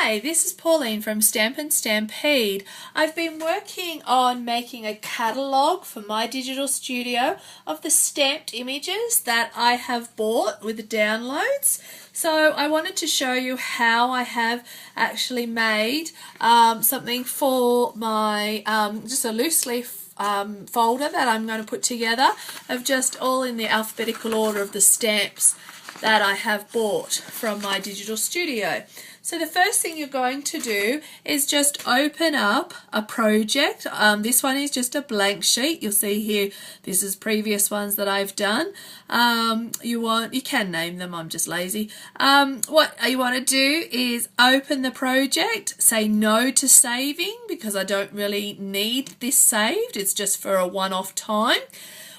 Hi, this is Pauline from Stampin' Stampede. I've been working on making a catalogue for my digital studio of the stamped images that I have bought with the downloads. So I wanted to show you how I have actually made something for my just a loose leaf folder that I'm going to put together of just all in the alphabetical order of the stamps that I have bought from my digital studio. So the first thing you're going to do is just open up a project. This one is just a blank sheet. You'll see here this is previous ones that I've done. You can name them, I'm just lazy. What you want to do is open the project, say no to saving because I don't really need this saved. It's just for a one-off time.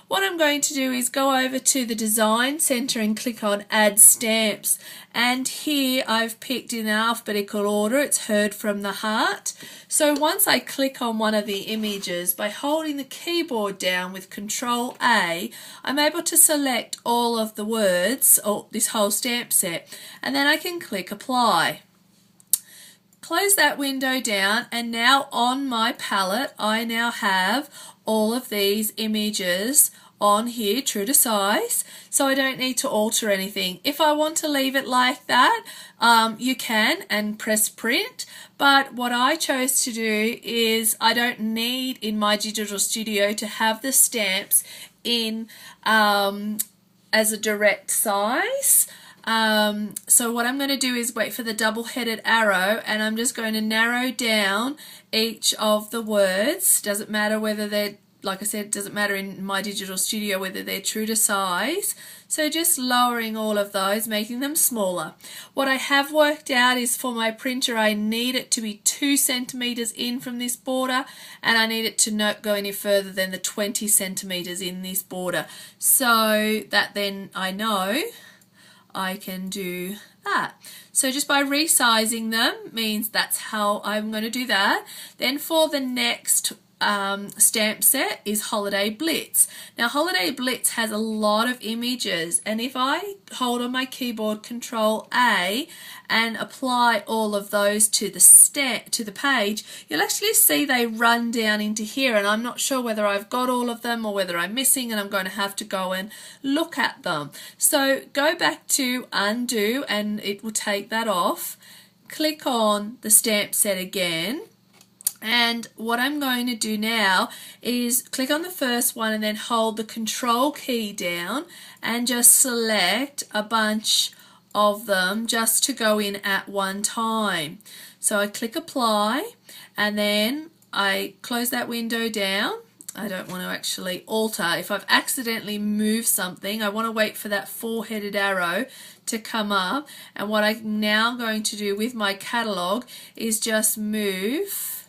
What I'm going to do is go over to the Design Center and click on Add Stamps, and here I've picked in alphabetical order. It's Heard from the Heart. So once I click on one of the images, by holding the keyboard down with Control A, I'm able to select all of the words, or this whole stamp set, and then I can click Apply. Close that window down, and now on my palette I now have all of these images on here true to size, so I don't need to alter anything. If I want to leave it like that, you can and press print, but what I chose to do is I don't need in my digital studio to have the stamps in as a direct size. So what I'm going to do is wait for the double-headed arrow, and I'm just going to narrow down each of the words. Doesn't matter whether they're, like I said, it doesn't matter in my digital studio whether they're true to size. So just lowering all of those, making them smaller. What I have worked out is for my printer I need it to be 2 centimeters in from this border, and I need it to not go any further than the 20 centimeters in this border. So that then I know I can do that. So just by resizing them means that's how I'm going to do that. Then for the next stamp set is Holiday Blitz. Now Holiday Blitz has a lot of images, and if I hold on my keyboard Control A and apply all of those to the page, you'll actually see they run down into here, and I'm not sure whether I've got all of them or whether I'm missing, and I'm going to have to go and look at them. So go back to Undo and it will take that off. Click on the stamp set again. And what I'm going to do now is click on the first one and then hold the Control key down and just select a bunch of them just to go in at one time. So I click Apply, and then I close that window down. I don't want to actually alter. If I've accidentally moved something, I want to wait for that 4-headed arrow to come up. And what I'm now going to do with my catalogue is just move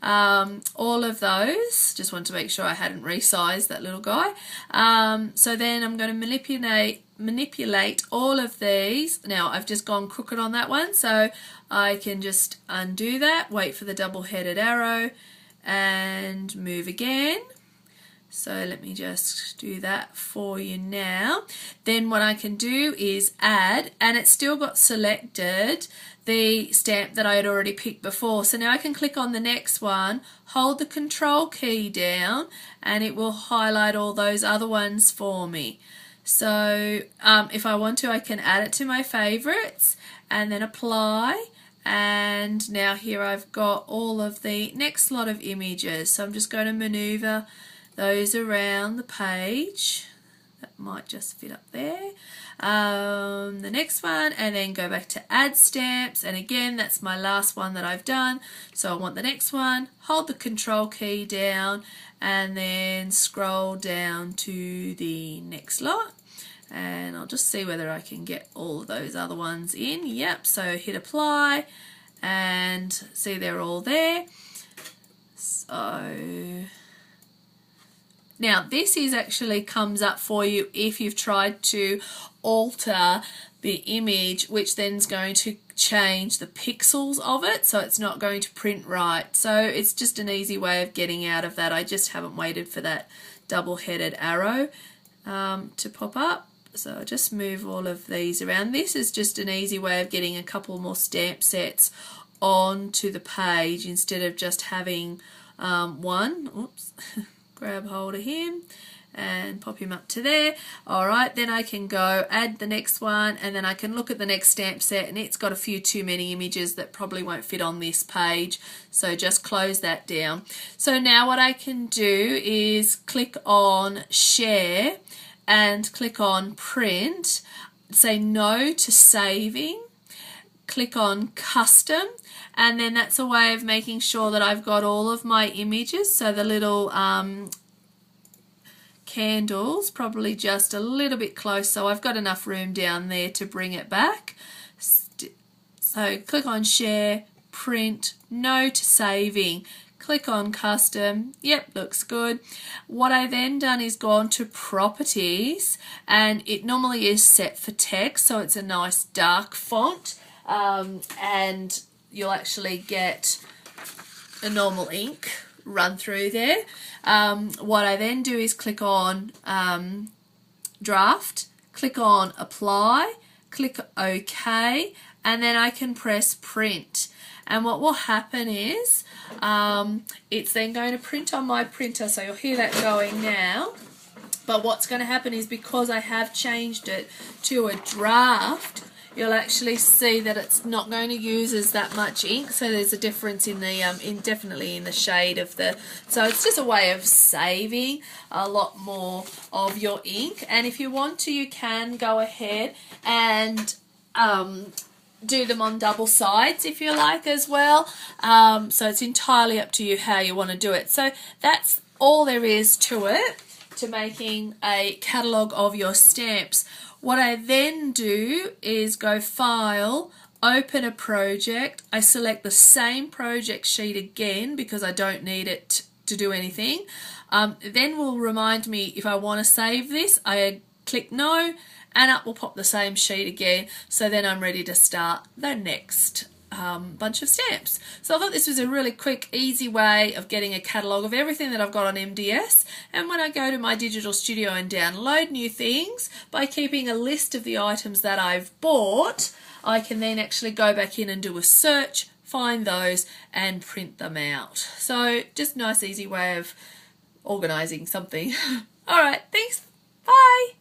all of those. Just want to make sure I hadn't resized that little guy. So then I'm going to manipulate all of these. Now I've just gone crooked on that one, so I can just undo that, wait for the double-headed arrow and move again. So let me just do that for you now. Then what I can do is add, and it's still got selected the stamp that I had already picked before. So now I can click on the next one, hold the Control key down, and it will highlight all those other ones for me. So if I want to, I can add it to my favorites and then apply. And now here I've got all of the next lot of images. So I'm just going to maneuver those around the page. That might just fit up there. The next one, and then go back to Add Stamps, and again that's my last one that I've done. So I want the next one, hold the Control key down, and then scroll down to the next lot, and I'll just see whether I can get all of those other ones in. Yep, so hit Apply, and see they're all there. So now this is actually comes up for you if you've tried to alter the image, which then is going to change the pixels of it, so it's not going to print right. So it's just an easy way of getting out of that. I just haven't waited for that double-headed arrow to pop up. So I'll just move all of these around. This is just an easy way of getting a couple more stamp sets onto the page instead of just having one. Oops, grab hold of him and pop him up to there. Alright, then I can go add the next one, and then I can look at the next stamp set, and it's got a few too many images that probably won't fit on this page, so just close that down. So now what I can do is click on share and click on print, say no to saving, click on custom, and then that's a way of making sure that I've got all of my images. So the little candles probably just a little bit close, so I've got enough room down there to bring it back. So click on share, print, no to saving, click on custom, yep, looks good. What I then done is gone to properties, and it normally is set for text, so it's a nice dark font, and you'll actually get a normal ink run through there. What I then do is click on draft, click on apply, click OK, and then I can press print. And what will happen is it's then going to print on my printer, so you'll hear that going now. But what's going to happen is, because I have changed it to a draft, you'll actually see that it's not going to use as that much ink, so there's a difference in the definitely in the shade of the, so it's just a way of saving a lot more of your ink. And if you want to, you can go ahead and do them on double sides if you like as well, so it's entirely up to you how you want to do it. So that's all there is to it, to making a catalogue of your stamps. What I then do is go File, Open a Project. I select the same project sheet again because I don't need it to do anything. Then will remind me if I want to save this. I click No, and up will pop the same sheet again. So then I'm ready to start the next bunch of stamps. So I thought this was a really quick, easy way of getting a catalogue of everything that I've got on MDS. And when I go to my digital studio and download new things, by keeping a list of the items that I've bought, I can then actually go back in and do a search, find those, and print them out. So just a nice, easy way of organising something. Alright, thanks. Bye.